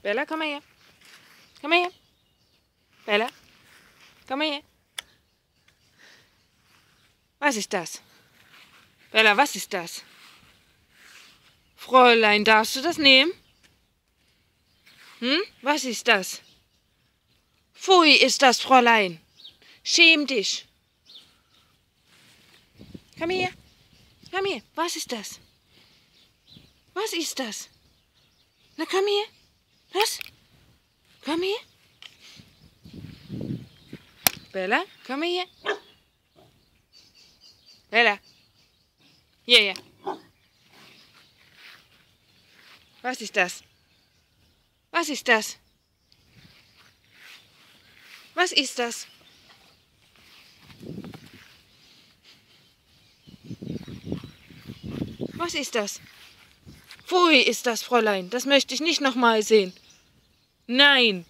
Bella, komm mal her. Komm mal her. Bella, komm mal her. Was ist das? Bella, was ist das? Fräulein, darfst du das nehmen? Was ist das? Pfui ist das, Fräulein. Schäm dich. Komm her. Komm her. Was ist das? Was ist das? Na, komm her. Was? Komm her. Bella, komm her. Bella. Hierher. Was ist das? Was ist das? Was ist das? Was ist das? Pfui ist das, Fräulein. Das möchte ich nicht nochmal sehen. Nein.